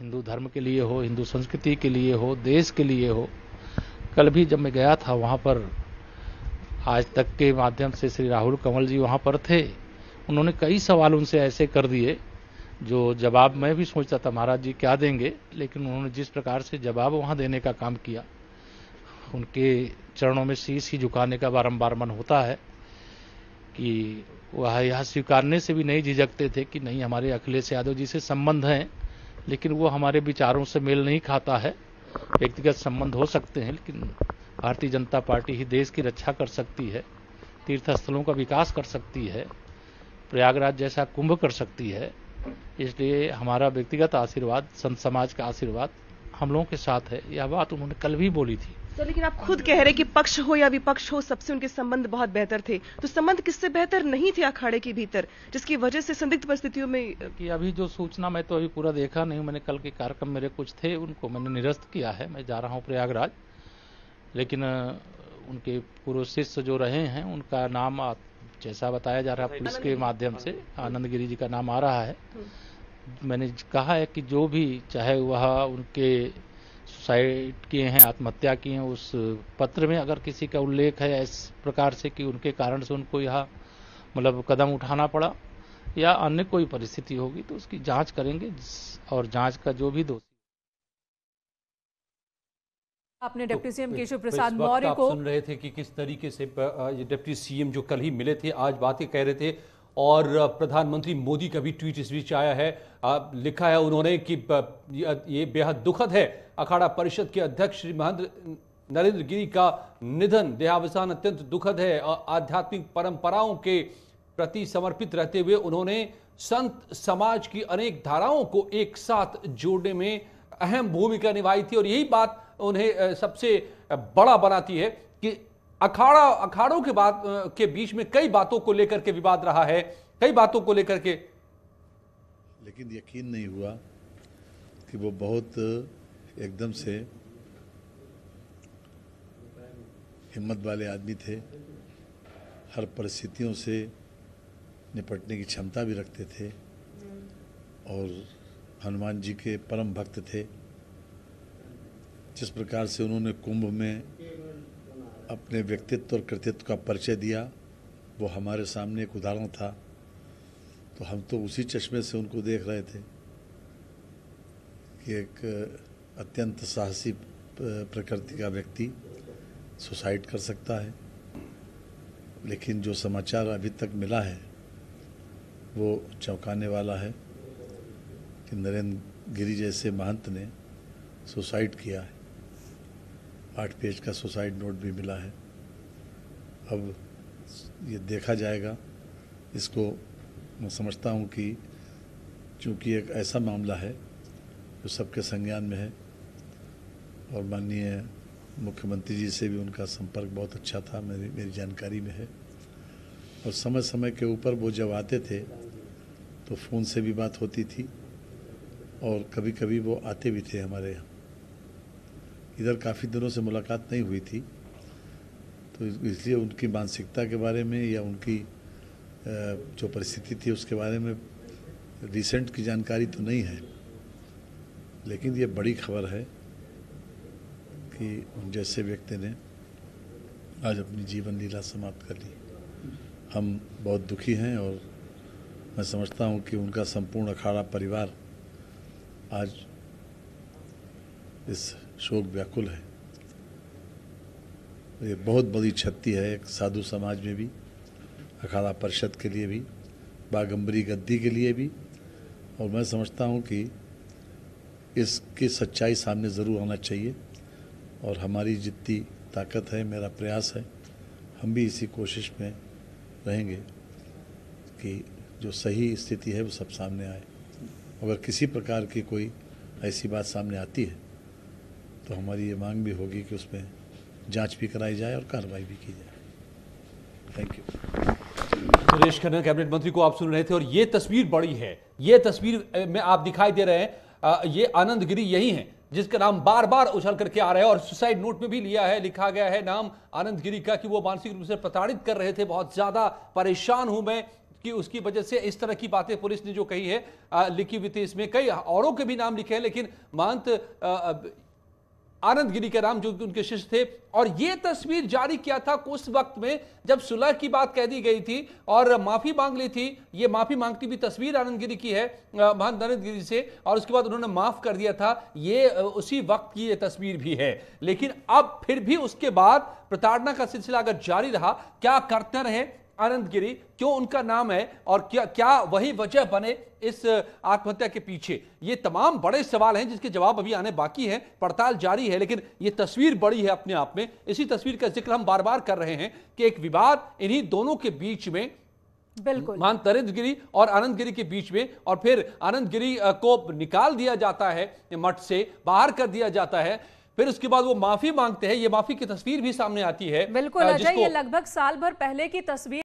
हिंदू धर्म के लिए हो, हिंदू संस्कृति के लिए हो, देश के लिए हो। कल भी जब मैं गया था वहाँ पर, आज तक के माध्यम से श्री राहुल कंवल जी वहाँ पर थे। उन्होंने कई सवाल उनसे ऐसे कर दिए जो जवाब मैं भी सोचता था महाराज जी क्या देंगे, लेकिन उन्होंने जिस प्रकार से जवाब वहाँ देने का काम किया, उनके चरणों में शीश ही झुकाने का बारंबार मन होता है कि वह यह स्वीकारने से भी नहीं झिझकते थे कि नहीं, हमारे अखिलेश यादव जी से संबंध हैं, लेकिन वो हमारे विचारों से मेल नहीं खाता है। व्यक्तिगत संबंध हो सकते हैं, लेकिन भारतीय जनता पार्टी ही देश की रक्षा कर सकती है, तीर्थ स्थलों का विकास कर सकती है, प्रयागराज जैसा कुंभ कर सकती है। इसलिए हमारा व्यक्तिगत आशीर्वाद, संत समाज का आशीर्वाद हम लोगों के साथ है। यह बात उन्होंने कल भी बोली थी। तो लेकिन आप खुद कह रहे कि पक्ष हो या विपक्ष हो, सबसे उनके संबंध बहुत बेहतर थे। तो संबंध किससे बेहतर नहीं थे अखाड़े के भीतर, जिसकी वजह से संदिग्ध परिस्थितियों में कि अभी जो सूचना, मैं तो अभी पूरा देखा नहीं, मैंने कल के कार्यक्रम मेरे कुछ थे, उनको मैंने निरस्त किया है। मैं जा रहा हूँ प्रयागराज, लेकिन उनके पूर्व शिष्य जो रहे हैं उनका नाम जैसा बताया जा रहा है पुलिस के माध्यम से, आनंद गिरी जी का नाम आ रहा है। मैंने कहा है कि जो भी, चाहे वह उनके सुसाइड किए हैं, आत्महत्या की हैं, उस पत्र में अगर किसी का उल्लेख है इस प्रकार से कि उनके कारण से उनको यह मतलब कदम उठाना पड़ा या अन्य कोई परिस्थिति होगी, तो उसकी जांच करेंगे और जांच का जो भी दोषी। आपने डिप्टी सीएम केशव प्रसाद मौर्य को सुन रहे थे कि किस तरीके से डिप्टी सीएम जो कल ही मिले थे, आज बातें कह रहे थे, और प्रधानमंत्री मोदी का भी ट्वीट इस बीच आया है। लिखा है उन्होंने कि ये बेहद दुखद है, अखाड़ा परिषद के अध्यक्ष श्री महंत नरेंद्र गिरी का निधन, देहावसान अत्यंत दुखद है। आध्यात्मिक परंपराओं के प्रति समर्पित रहते हुए उन्होंने संत समाज की अनेक धाराओं को एक साथ जोड़ने में अहम भूमिका निभाई थी, और यही बात उन्हें सबसे बड़ा बनाती है कि अखाड़ों के बाद के बीच में कई बातों को लेकर के विवाद रहा है, कई बातों को लेकर के, लेकिन यकीन नहीं हुआ कि वो बहुत एकदम से हिम्मत वाले आदमी थे, हर परिस्थितियों से निपटने की क्षमता भी रखते थे और हनुमान जी के परम भक्त थे। जिस प्रकार से उन्होंने कुंभ में अपने व्यक्तित्व और कृतित्व का परिचय दिया, वो हमारे सामने एक उदाहरण था। तो हम तो उसी चश्मे से उनको देख रहे थे कि एक अत्यंत साहसी प्रकृति का व्यक्ति सुसाइड कर सकता है। लेकिन जो समाचार अभी तक मिला है वो चौंकाने वाला है कि नरेंद्र गिरी जैसे महंत ने सुसाइड किया है। 8 पेज का सुसाइड नोट भी मिला है। अब ये देखा जाएगा। इसको मैं समझता हूँ कि चूँकि एक ऐसा मामला है जो सबके संज्ञान में है और माननीय मुख्यमंत्री जी से भी उनका संपर्क बहुत अच्छा था, मेरी जानकारी में है। और समय समय के ऊपर वो जब आते थे तो फ़ोन से भी बात होती थी और कभी कभी वो आते भी थे हमारे यहाँ। इधर काफ़ी दिनों से मुलाकात नहीं हुई थी, तो इसलिए उनकी मानसिकता के बारे में या उनकी जो परिस्थिति थी उसके बारे में रिसेंट की जानकारी तो नहीं है। लेकिन ये बड़ी खबर है कि उन जैसे व्यक्ति ने आज अपनी जीवन लीला समाप्त कर ली। हम बहुत दुखी हैं और मैं समझता हूँ कि उनका संपूर्ण अखाड़ा परिवार आज इस शोक व्याकुल है। ये बहुत बड़ी क्षति है एक साधु समाज में भी, अखाड़ा परिषद के लिए भी, बागंबरी गद्दी के लिए भी। और मैं समझता हूँ कि इसकी सच्चाई सामने ज़रूर आना चाहिए और हमारी जितनी ताकत है, मेरा प्रयास है, हम भी इसी कोशिश में रहेंगे कि जो सही स्थिति है वो सब सामने आए। अगर किसी प्रकार की कोई ऐसी बात सामने आती है तो हमारी ये मांग भी होगी कि उसमें जांच भी कराई जाए और कार्रवाई भी की जाए। Thank you. Suresh Khanna cabinet मंत्री को आप सुन रहे थे, और ये तस्वीर बड़ी है। ये तस्वीर में आप दिखाई दे रहे हैं, ये आनंद गिरी यही हैं जिसका नाम बार बार उछल करके आ रहा है, और सुसाइड नोट में भी लिया है, लिखा गया है नाम आनंद गिरी का कि वो मानसिक रूप से प्रताड़ित कर रहे थे, बहुत ज्यादा परेशान हूं मैं, कि उसकी वजह से इस तरह की बातें पुलिस ने जो कही है लिखी हुई थी। इसमें कई औरों के भी नाम लिखे हैं, लेकिन महंत आनंद गिरी के नाम जो कि उनके शिष्य थे। और यह तस्वीर जारी किया था उस वक्त में जब सुलह की बात कह दी गई थी और माफी मांग ली थी। ये माफी मांगती भी तस्वीर आनंद गिरी की है महंत आनंद गिरी से, और उसके बाद उन्होंने माफ कर दिया था। ये उसी वक्त की ये तस्वीर भी है। लेकिन अब फिर भी उसके बाद प्रताड़ना का सिलसिला अगर जारी रहा, क्या करते रहे आनंद गिरी, क्यों उनका नाम है और क्या वही वजह बने इस आत्महत्या के पीछे, ये तमाम बड़े सवाल हैं जिसके जवाब अभी आने बाकी हैं। पड़ताल जारी है, लेकिन ये तस्वीर बड़ी है अपने आप में। इसी तस्वीर का जिक्र हम बार बार कर रहे हैं कि एक विवाद इन्हीं दोनों के बीच में, बिल्कुल महंत आनंद गिरी और आनंद गिरी के बीच में, और फिर आनंद गिरी को निकाल दिया जाता है मठ से, बाहर कर दिया जाता है। फिर उसके बाद वो माफी मांगते हैं। ये माफी की तस्वीर भी सामने आती है। बिल्कुल अजय, ये लगभग साल भर पहले की तस्वीर